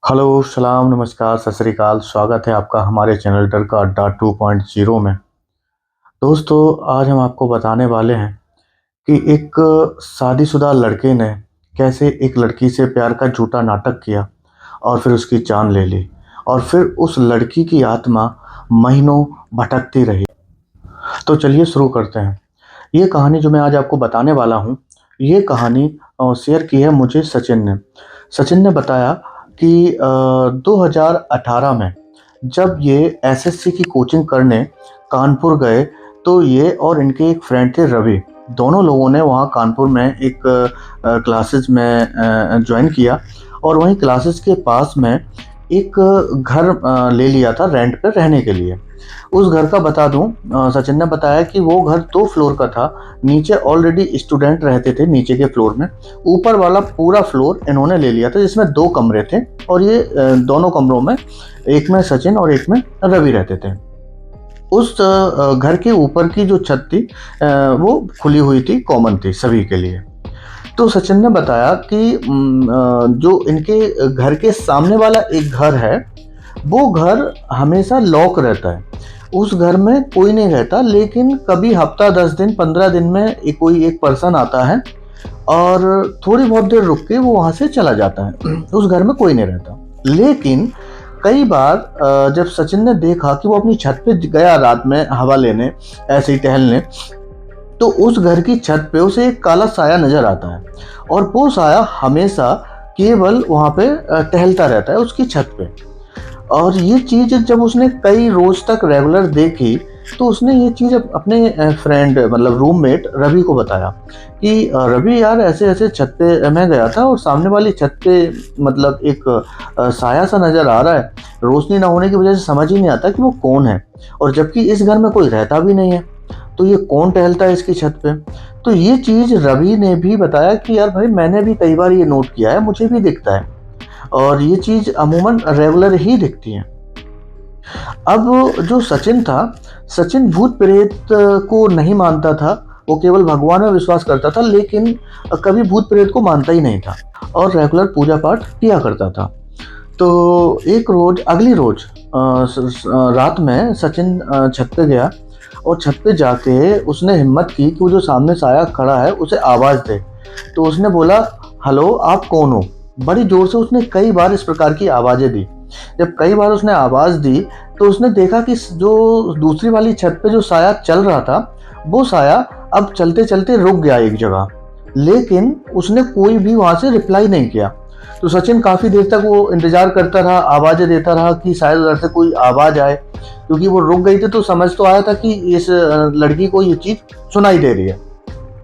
Hello, सलाम, नमस्कार, सत श्री अकाल। स्वागत है आपका हमारे चैनल डर का अड्डा 2.0 में। दोस्तों, आज हम आपको बताने वाले हैं कि एक शादीशुदा लड़के ने कैसे एक लड़की से प्यार का झूठा नाटक किया और फिर उसकी जान ले ली और फिर उस लड़की की आत्मा महीनों भटकती रही। तो चलिए शुरू करते हैं। ये कहानी जो मैं आज आपको बताने वाला हूँ, ये कहानी शेयर की है मुझे सचिन ने। सचिन ने बताया कि 2018 में जब ये एसएससी की कोचिंग करने कानपुर गए, तो ये और इनके एक फ्रेंड थे रवि। दोनों लोगों ने वहाँ कानपुर में एक क्लासेस में ज्वाइन किया और वहीं क्लासेस के पास में एक घर ले लिया था रेंट पे रहने के लिए। उस घर का बता दूं, सचिन ने बताया कि वो घर 2 फ्लोर का था। नीचे ऑलरेडी स्टूडेंट रहते थे नीचे के फ्लोर में। ऊपर वाला पूरा फ्लोर इन्होंने ले लिया था जिसमें 2 कमरे थे और ये दोनों कमरों में एक में सचिन और एक में रवि रहते थे। उस घर के ऊपर की जो छत थी वो खुली हुई थी, कॉमन थी सभी के लिए। तो सचिन ने बताया कि जो इनके घर के सामने वाला एक घर है, वो घर हमेशा लॉक रहता है। उस घर में कोई नहीं रहता, लेकिन कभी हफ्ता 10 दिन 15 दिन में कोई एक पर्सन आता है और थोड़ी बहुत देर रुक के वो वहाँ से चला जाता है। उस घर में कोई नहीं रहता। लेकिन कई बार जब सचिन ने देखा कि वो अपनी छत पे गया रात में हवा लेने, ऐसे ही टहलने, तो उस घर की छत पे उसे एक काला साया नजर आता है और वो साया हमेशा केवल वहाँ पे टहलता रहता है उसकी छत पे। और ये चीज़ जब उसने कई रोज तक रेगुलर देखी, तो उसने ये चीज़ अपने फ्रेंड मतलब रूममेट रवि को बताया कि रवि यार, ऐसे ऐसे छत पे मैं गया था और सामने वाली छत पे मतलब एक साया सा नज़र आ रहा है। रोशनी ना होने की वजह से समझ ही नहीं आता कि वो कौन है, और जबकि इस घर में कोई रहता भी नहीं है, तो ये कौन टहलता है इसकी छत पे। तो ये चीज़ रवि ने भी बताया कि यार भाई, मैंने भी कई बार ये नोट किया है, मुझे भी दिखता है और ये चीज़ अमूमन रेगुलर ही दिखती है। अब जो सचिन था, सचिन भूत प्रेत को नहीं मानता था, वो केवल भगवान में विश्वास करता था, लेकिन कभी भूत प्रेत को मानता ही नहीं था और रेगुलर पूजा पाठ किया करता था। तो एक रोज, अगली रोज रात में सचिन छत पे गया और छत पे जाके उसने हिम्मत की कि वो जो सामने साया खड़ा है उसे आवाज़ दे। तो उसने बोला, हेलो, आप कौन हो? बड़ी जोर से उसने कई बार इस प्रकार की आवाज़ें दी। जब कई बार उसने आवाज़ दी, तो उसने देखा कि जो दूसरी वाली छत पे जो साया चल रहा था, वो साया अब चलते चलते रुक गया एक जगह, लेकिन उसने कोई भी वहाँ से रिप्लाई नहीं किया। तो सचिन काफ़ी देर तक वो इंतज़ार करता रहा, आवाज़ें देता रहा कि शायद उधर से कोई आवाज़ आए, क्योंकि वो रुक गई थी तो समझ तो आया था कि इस लड़की को ये चीज़ सुनाई दे रही है,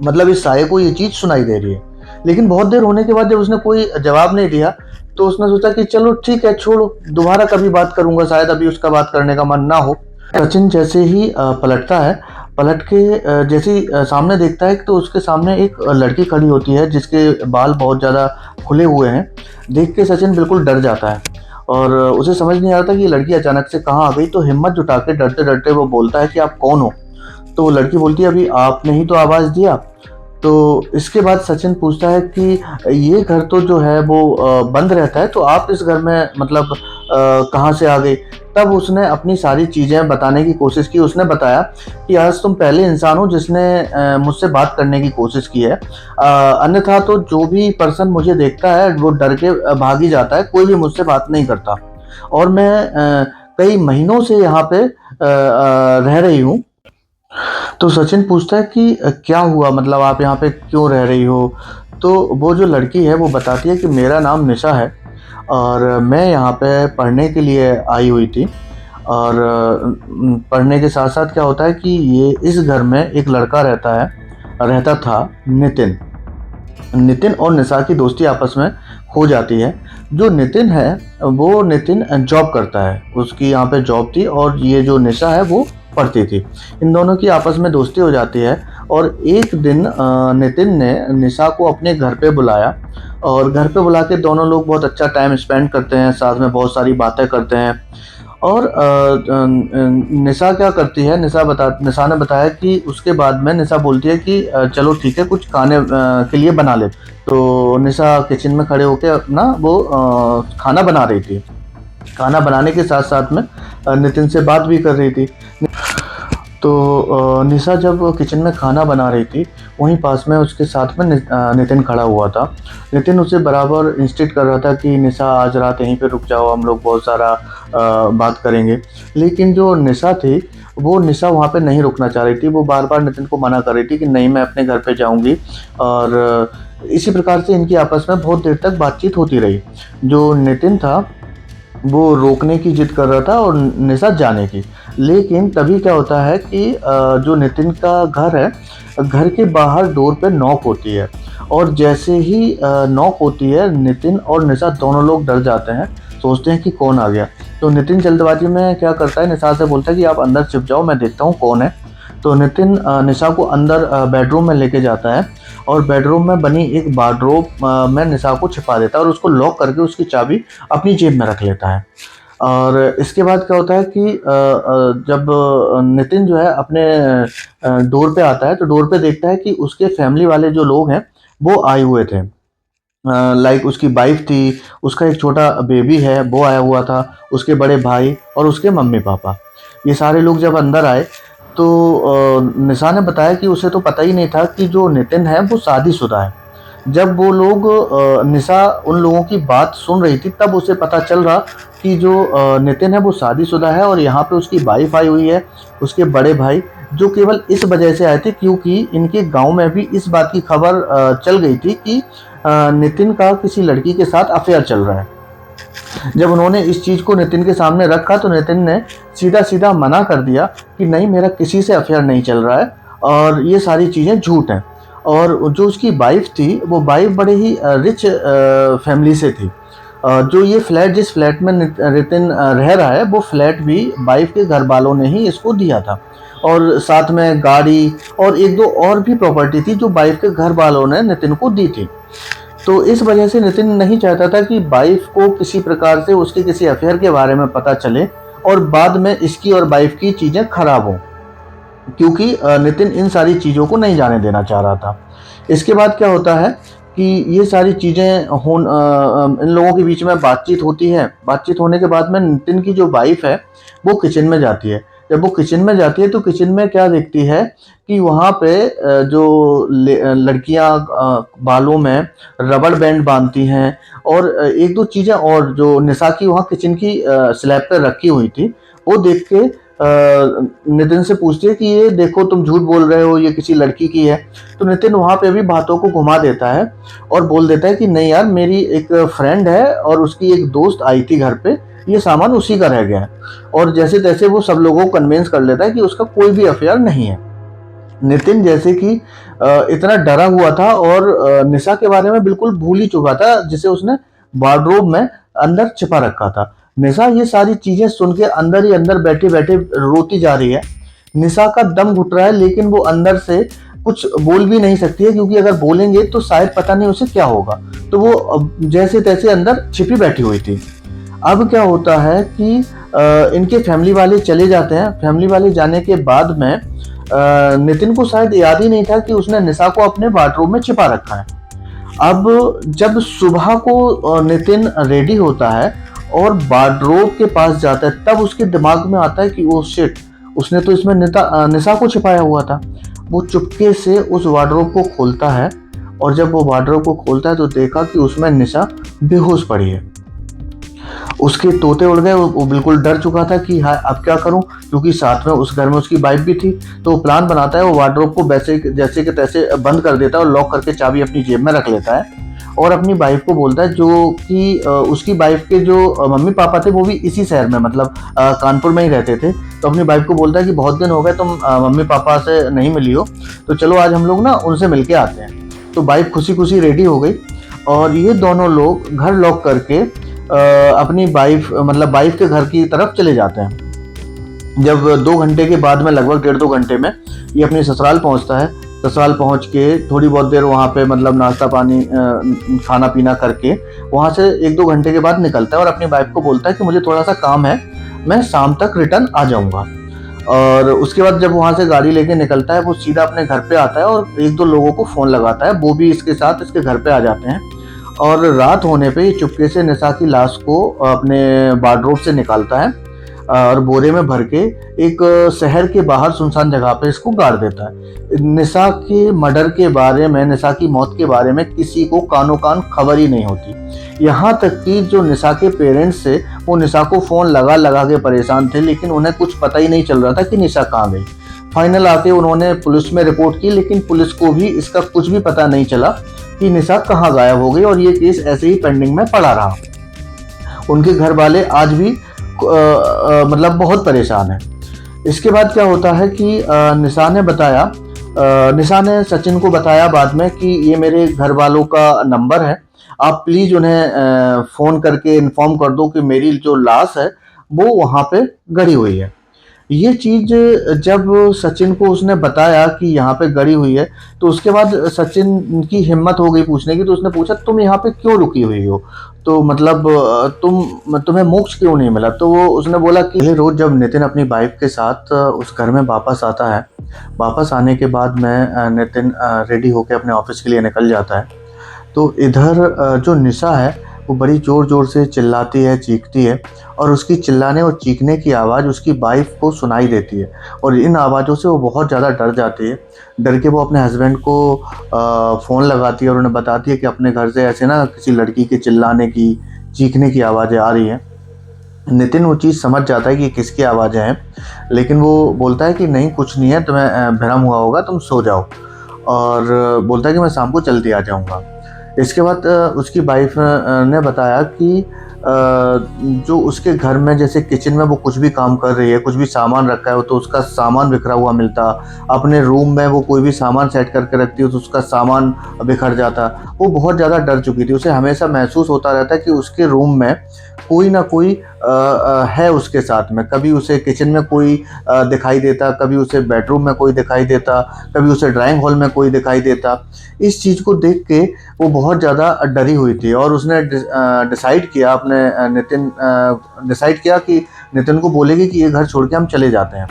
मतलब इस साये को ये चीज़ सुनाई दे रही है। लेकिन बहुत देर होने के बाद जब उसने कोई जवाब नहीं दिया, तो उसने सोचा कि चलो ठीक है, छोड़ो, दोबारा कभी बात करूंगा, शायद अभी उसका बात करने का मन ना हो। सचिन जैसे ही पलटता है, पलट के जैसे ही सामने देखता है, तो उसके सामने एक लड़की खड़ी होती है जिसके बाल बहुत ज़्यादा खुले हुए हैं। देख के सचिन बिल्कुल डर जाता है और उसे समझ नहीं आता कि ये लड़की अचानक से कहाँ आ गई। तो हिम्मत जुटा के डरते डरते वो बोलता है कि आप कौन हो? तो वो लड़की बोलती है, अभी आपने ही तो आवाज़ दिया। तो इसके बाद सचिन पूछता है कि ये घर तो जो है वो बंद रहता है, तो आप इस घर में मतलब कहाँ से आ गई? तब उसने अपनी सारी चीज़ें बताने की कोशिश की। उसने बताया कि आज तुम पहले इंसान हो जिसने मुझसे बात करने की कोशिश की है। अन्यथा तो जो भी पर्सन मुझे देखता है वो डर के भाग ही जाता है, कोई भी मुझसे बात नहीं करता। और मैं कई महीनों से यहाँ पे रह रही हूँ। तो सचिन पूछता है कि क्या हुआ, मतलब आप यहाँ पे क्यों रह रही हो? तो वो जो लड़की है वो बताती है कि मेरा नाम निशा है और मैं यहाँ पे पढ़ने के लिए आई हुई थी। और पढ़ने के साथ साथ क्या होता है कि ये इस घर में एक लड़का रहता था, नितिन। नितिन और निशा की दोस्ती आपस में हो जाती है। जो नितिन है, वो नितिन जॉब करता है, उसकी यहाँ पे जॉब थी, और ये जो निशा है वो पढ़ती थी। इन दोनों की आपस में दोस्ती हो जाती है और एक दिन नितिन ने निशा को अपने घर पे बुलाया और घर पे बुला के दोनों लोग बहुत अच्छा टाइम स्पेंड करते हैं, साथ में बहुत सारी बातें करते हैं। और निशा क्या करती है, निशा ने बताया कि उसके बाद में निशा बोलती है कि चलो ठीक है, कुछ खाने के लिए बना ले। तो निशा किचन में खड़े होकर अपना वो खाना बना रही थी। खाना बनाने के साथ साथ में नितिन से बात भी कर रही थी। तो निशा जब किचन में खाना बना रही थी, वहीं पास में उसके साथ में नितिन खड़ा हुआ था। नितिन उसे बराबर इंस्टिट कर रहा था कि निशा आज रात यहीं पे रुक जाओ, हम लोग बहुत सारा बात करेंगे। लेकिन जो निशा थी, वो निशा वहाँ पे नहीं रुकना चाह रही थी। वो बार बार नितिन को मना कर रही थी कि नहीं, मैं अपने घर पे जाऊँगी। और इसी प्रकार से इनकी आपस में बहुत देर तक बातचीत होती रही। जो नितिन था वो रोकने की जिद कर रहा था और निशा जाने की। लेकिन तभी क्या होता है कि जो नितिन का घर है, घर के बाहर डोर पे नॉक होती है। और जैसे ही नॉक होती है, नितिन और निशा दोनों लोग डर जाते हैं, सोचते हैं कि कौन आ गया। तो नितिन जल्दबाजी में क्या करता है, निशा से बोलता है कि आप अंदर छिप जाओ, मैं देखता हूँ कौन है। तो नितिन निशा को अंदर बेडरूम में लेके जाता है और बेडरूम में बनी एक वार्डरोब में निशा को छिपा देता है और उसको लॉक करके उसकी चाबी अपनी जेब में रख लेता है। और इसके बाद क्या होता है कि जब नितिन जो है अपने डोर पे आता है, तो डोर पे देखता है कि उसके फैमिली वाले जो लोग हैं वो आए हुए थे। लाइक उसकी वाइफ थी, उसका एक छोटा बेबी है वो आया हुआ था, उसके बड़े भाई और उसके मम्मी पापा। ये सारे लोग जब अंदर आए, तो निशा ने बताया कि उसे तो पता ही नहीं था कि जो नितिन है वो शादीशुदा है। जब वो लोग निशा उन लोगों की बात सुन रही थी, तब उसे पता चल रहा कि जो नितिन है वो शादीशुदा है और यहाँ पे उसकी वाइफ आई हुई है, उसके बड़े भाई, जो केवल इस वजह से आए थे क्योंकि इनके गांव में भी इस बात की खबर चल गई थी कि नितिन का किसी लड़की के साथ अफेयर चल रहा है। जब उन्होंने इस चीज़ को नितिन के सामने रखा, तो नितिन ने सीधा सीधा मना कर दिया कि नहीं, मेरा किसी से अफेयर नहीं चल रहा है और ये सारी चीज़ें झूठ हैं। और जो उसकी वाइफ थी, वो वाइफ बड़े ही रिच फैमिली से थी। जो ये फ्लैट, जिस फ्लैट में नितिन रह रहा है, वो फ्लैट भी वाइफ के घर वालों ने ही इसको दिया था। और साथ में गाड़ी और एक दो और भी प्रॉपर्टी थी जो वाइफ के घर वालों ने नितिन को दी थी। तो इस वजह से नितिन नहीं चाहता था कि वाइफ को किसी प्रकार से उसके किसी अफेयर के बारे में पता चले और बाद में इसकी और वाइफ की चीज़ें खराब हों, क्योंकि नितिन इन सारी चीज़ों को नहीं जाने देना चाह रहा था। इसके बाद क्या होता है कि ये सारी चीज़ें इन लोगों के बीच में बातचीत होती है। बातचीत होने के बाद में नितिन की जो वाइफ है वो किचन में जाती है। जब वो किचन में जाती है, तो किचन में क्या देखती है कि वहाँ पे जो लड़कियाँ बालों में रबड़ बैंड बांधती हैं और एक दो चीज़ें और जो निशा की वहाँ किचन की स्लैब पे रखी हुई थी, वो देख के नितिन से पूछती है कि ये देखो, तुम झूठ बोल रहे हो, ये किसी लड़की की है। तो नितिन वहाँ पे भी बातों को घुमा देता है और बोल देता है कि नहीं यार, मेरी एक फ्रेंड है और उसकी एक दोस्त आई थी घर पे, ये सामान उसी का रह गया है। और जैसे तैसे वो सब लोगों को कन्विंस कर लेता है कि उसका कोई भी अफेयर नहीं है। नितिन जैसे कि इतना डरा हुआ था और निशा के बारे में बिल्कुल भूल ही चुका था, जिसे उसने वार्डरोब में अंदर छिपा रखा था। निशा ये सारी चीजें सुन के अंदर ही अंदर बैठे बैठे रोती जा रही है। निशा का दम घुट रहा है, लेकिन वो अंदर से कुछ बोल भी नहीं सकती है, क्योंकि अगर बोलेंगे तो शायद पता नहीं उसे क्या होगा। तो वो जैसे तैसे अंदर छिपी बैठी हुई थी। अब क्या होता है कि इनके फैमिली वाले चले जाते हैं। फैमिली वाले जाने के बाद में नितिन को शायद याद ही नहीं था कि उसने निशा को अपने वार्डरोब में छिपा रखा है। अब जब सुबह को नितिन रेडी होता है और वार्डरोब के पास जाता है, तब उसके दिमाग में आता है कि ओ शिट, उसने तो इसमें निशा को छिपाया हुआ था। वो चुपके से उस वार्डरोब को खोलता है और जब वो वार्डरोब को खोलता है, तो देखा कि उसमें निशा बेहोश पड़ी है। उसके तोते उड़ गए। वो बिल्कुल डर चुका था कि हाँ, अब क्या करूं, क्योंकि साथ में उस घर में उसकी वाइफ भी थी। तो वो प्लान बनाता है, वो वार्डरोब को वैसे जैसे के तैसे बंद कर देता है और लॉक करके चाबी अपनी जेब में रख लेता है और अपनी वाइफ को बोलता है, जो कि उसकी वाइफ के जो मम्मी पापा थे वो भी इसी शहर में, मतलब कानपुर में ही रहते थे। तो अपनी वाइफ को बोलता है कि बहुत दिन हो गए तुम मम्मी पापा से नहीं मिली हो, तो चलो आज हम लोग ना उनसे मिल के आते हैं। तो वाइफ खुशी खुशी रेडी हो गई और ये दोनों लोग घर लॉक करके अपनी वाइफ, मतलब वाइफ के घर की तरफ चले जाते हैं। जब 2 घंटे के बाद में, लगभग 1.5-2 घंटे में, ये अपनी ससुराल पहुंचता है। ससुराल पहुंच के थोड़ी बहुत देर वहाँ पे मतलब नाश्ता पानी खाना पीना करके वहाँ से 1-2 घंटे के बाद निकलता है और अपनी वाइफ को बोलता है कि मुझे थोड़ा सा काम है, मैं शाम तक रिटर्न आ जाऊँगा। और उसके बाद जब वहाँ से गाड़ी लेके निकलता है, वो सीधा अपने घर पे आता है और 1-2 लोगों को फ़ोन लगाता है, वो भी इसके साथ इसके घर पे आ जाते हैं। और रात होने पे ये चुपके से निशा की लाश को अपने वार्डरोब से निकालता है और बोरे में भर के एक शहर के बाहर सुनसान जगह पे इसको गाड़ देता है। निशा के मर्डर के बारे में, निशा की मौत के बारे में किसी को कानो कान खबर ही नहीं होती। यहाँ तक कि जो निशा के पेरेंट्स थे, वो निशा को फ़ोन लगा लगा के परेशान थे, लेकिन उन्हें कुछ पता ही नहीं चल रहा था कि निशा कहाँ गई। फाइनल आके उन्होंने पुलिस में रिपोर्ट की, लेकिन पुलिस को भी इसका कुछ भी पता नहीं चला कि निशा कहाँ गायब हो गई, और ये केस ऐसे ही पेंडिंग में पड़ा रहा। उनके घर वाले आज भी मतलब बहुत परेशान हैं। इसके बाद क्या होता है कि निशा ने सचिन को बताया बाद में कि ये मेरे घर वालों का नंबर है, आप प्लीज़ उन्हें फ़ोन करके इन्फॉर्म कर दो कि मेरी जो लाश है वो वहाँ पे गड़ी हुई है। ये चीज़ जब सचिन को उसने बताया कि यहाँ पे गड़ी हुई है, तो उसके बाद सचिन की हिम्मत हो गई पूछने की, तो उसने पूछा तुम यहाँ पे क्यों रुकी हुई हो? तो मतलब तुम्हें मोक्ष क्यों नहीं मिला? तो वो उसने बोला कि पहले रोज़ जब नितिन अपनी वाइफ के साथ उस घर में वापस आता है, वापस आने के बाद में नितिन रेडी होके अपने ऑफ़िस के लिए निकल जाता है। तो इधर जो निशा है वो बड़ी ज़ोर-ज़ोर से चिल्लाती है, चीखती है, और उसकी चिल्लाने और चीखने की आवाज़ उसकी वाइफ़ को सुनाई देती है, और इन आवाज़ों से वो बहुत ज़्यादा डर जाती है। डर के वो अपने हस्बैंड को फ़ोन लगाती है और उन्हें बताती है कि अपने घर से ऐसे ना किसी लड़की के चिल्लाने की, चीखने की आवाज़ें आ रही हैं। नितिन वो चीज़ समझ जाता है कि किसकी आवाज़ें हैं, लेकिन वो बोलता है कि नहीं कुछ नहीं है, तुम्हें भ्रम हुआ होगा, तुम सो जाओ, और बोलता है कि मैं शाम को जल्दी आ जाऊँगा। इसके बाद उसकी वाइफ ने बताया कि जो उसके घर में जैसे किचन में वो कुछ भी काम कर रही है, कुछ भी सामान रखा है तो उसका सामान बिखरा हुआ मिलता, अपने रूम में वो कोई भी सामान सेट करके रखती है तो उसका सामान बिखर जाता। वो बहुत ज़्यादा डर चुकी थी, उसे हमेशा महसूस होता रहता कि उसके रूम में कोई ना कोई है उसके साथ में। कभी उसे किचन में कोई दिखाई देता, कभी उसे बेडरूम में कोई दिखाई देता, कभी उसे ड्राइंग हॉल में कोई दिखाई देता। इस चीज़ को देख के वो बहुत ज़्यादा डरी हुई थी, और उसने डिसाइड किया कि नितिन को बोलेगी कि ये घर छोड़ के हम चले जाते हैं।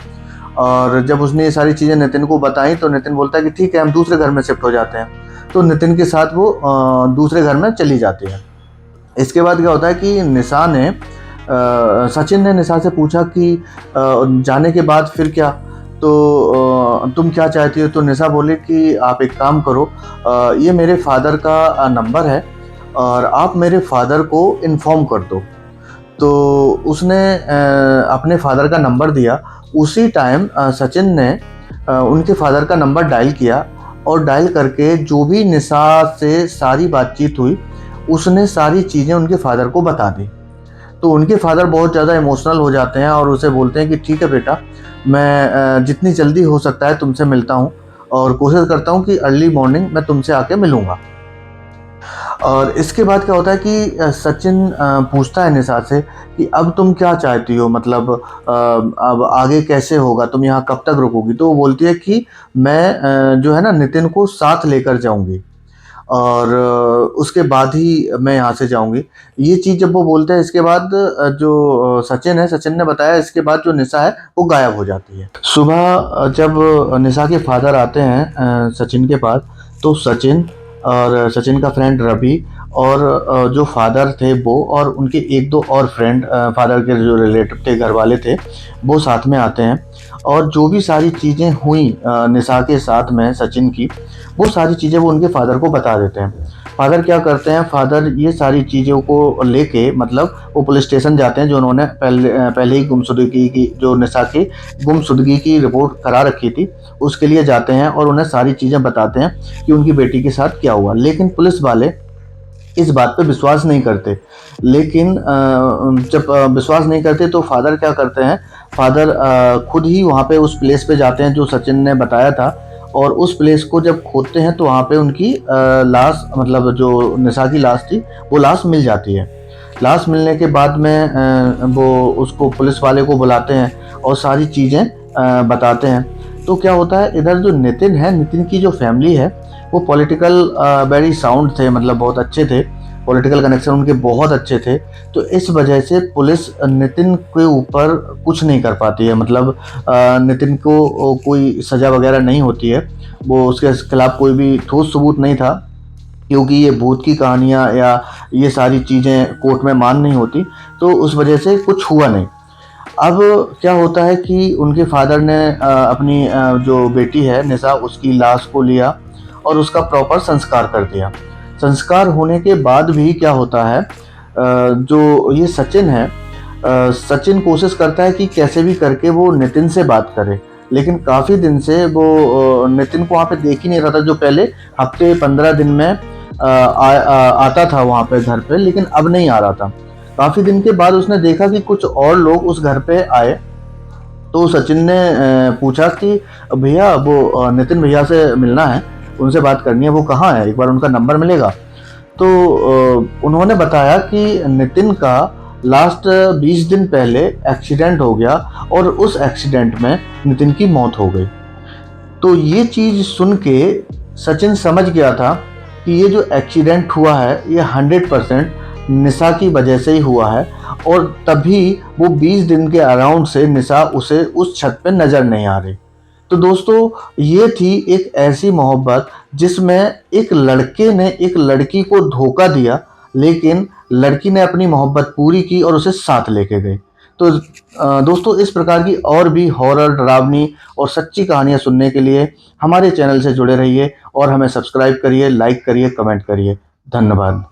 और जब उसने ये सारी चीज़ें नितिन को बताई तो नितिन बोलता है कि ठीक है, हम दूसरे घर में शिफ्ट हो जाते हैं। तो नितिन के साथ वो दूसरे घर में चली जाती है। इसके बाद क्या होता है कि सचिन ने निशा से पूछा कि जाने के बाद फिर क्या? तो तुम क्या चाहती हो? तो निशा बोली कि आप एक काम करो, ये मेरे फादर का नंबर है और आप मेरे फादर को इन्फॉर्म कर दो। तो उसने अपने फादर का नंबर दिया। उसी टाइम सचिन ने उनके फादर का नंबर डायल किया, और डायल करके जो भी निशा से सारी बातचीत हुई, उसने सारी चीज़ें उनके फादर को बता दी। तो उनके फादर बहुत ज़्यादा इमोशनल हो जाते हैं और उसे बोलते हैं कि ठीक है बेटा, मैं जितनी जल्दी हो सकता है तुमसे मिलता हूँ, और कोशिश करता हूँ कि अर्ली मॉर्निंग मैं तुमसे आके मिलूँगा। और इसके बाद क्या होता है कि सचिन पूछता है निशा से कि अब तुम क्या चाहती हो, मतलब अब आगे कैसे होगा, तुम यहाँ कब तक रुकोगी? तो वो बोलती है कि मैं जो है ना नितिन को साथ लेकर जाऊँगी, और उसके बाद ही मैं यहाँ से जाऊँगी। ये चीज़ जब वो बोलते हैं, इसके बाद जो सचिन ने बताया, इसके बाद जो निशा है वो गायब हो जाती है। सुबह जब निशा के फादर आते हैं सचिन के पास, तो सचिन और सचिन का फ्रेंड रवि और जो फादर थे वो, और उनके 1-2 और फ्रेंड, फादर के जो रिलेटिव थे, घर वाले थे, वो साथ में आते हैं। और जो भी सारी चीज़ें हुई निशा के साथ में सचिन की, वो सारी चीज़ें वो उनके फादर को बता देते हैं। फादर क्या करते हैं, फादर ये सारी चीज़ों को लेके, मतलब वो पुलिस स्टेशन जाते हैं, जो उन्होंने पहले ही गुमशुदगी की, जो निशा की गुमशुदगी की रिपोर्ट करा रखी थी, उसके लिए जाते हैं, और उन्हें सारी चीज़ें बताते हैं कि उनकी बेटी के साथ क्या हुआ। लेकिन पुलिस वाले इस बात पे विश्वास नहीं करते। लेकिन जब विश्वास नहीं करते तो फादर क्या करते हैं, फादर खुद ही वहाँ पे उस प्लेस पे जाते हैं जो सचिन ने बताया था, और उस प्लेस को जब खोदते हैं तो वहाँ पे उनकी लाश, मतलब जो निशा की लाश थी, वो लाश मिल जाती है। लाश मिलने के बाद में वो उसको, पुलिस वाले को बुलाते हैं और सारी चीज़ें बताते हैं। तो क्या होता है, इधर जो नितिन है, नितिन की जो फैमिली है, वो पॉलिटिकल वेरी साउंड थे, मतलब बहुत अच्छे थे। पॉलिटिकल कनेक्शन उनके बहुत अच्छे थे। तो इस वजह से पुलिस नितिन के ऊपर कुछ नहीं कर पाती है, मतलब नितिन को कोई सज़ा वगैरह नहीं होती है। वो उसके खिलाफ कोई भी ठोस सबूत नहीं था, क्योंकि ये भूत की कहानियाँ या ये सारी चीज़ें कोर्ट में मान नहीं होती, तो उस वजह से कुछ हुआ नहीं। अब क्या होता है कि उनके फादर ने अपनी जो बेटी है निशा, उसकी लाश को लिया और उसका प्रॉपर संस्कार कर दिया। संस्कार होने के बाद भी क्या होता है, जो ये सचिन है, सचिन कोशिश करता है कि कैसे भी करके वो नितिन से बात करे, लेकिन काफ़ी दिन से वो नितिन को वहाँ पे देख ही नहीं रहा था। जो पहले हफ्ते 15 दिन में आता था वहाँ पे घर पे, लेकिन अब नहीं आ रहा था। काफ़ी दिन के बाद उसने देखा कि कुछ और लोग उस घर पे आए, तो सचिन ने पूछा कि भैया वो नितिन भैया से मिलना है, उनसे बात करनी है, वो कहाँ है, एक बार उनका नंबर मिलेगा। तो उन्होंने बताया कि नितिन का लास्ट 20 दिन पहले एक्सीडेंट हो गया और उस एक्सीडेंट में नितिन की मौत हो गई। तो ये चीज़ सुन के सचिन समझ गया था कि ये जो एक्सीडेंट हुआ है ये 100% निशा की वजह से ही हुआ है, और तभी वो 20 दिन के अराउंड से निशा उसे उस छत पे नज़र नहीं आ रही। तो दोस्तों, ये थी एक ऐसी मोहब्बत जिसमें एक लड़के ने एक लड़की को धोखा दिया, लेकिन लड़की ने अपनी मोहब्बत पूरी की और उसे साथ लेके गई। तो दोस्तों, इस प्रकार की और भी हॉरर, डरावनी और सच्ची कहानियाँ सुनने के लिए हमारे चैनल से जुड़े रहिए और हमें सब्सक्राइब करिए, लाइक करिए, कमेंट करिए। धन्यवाद।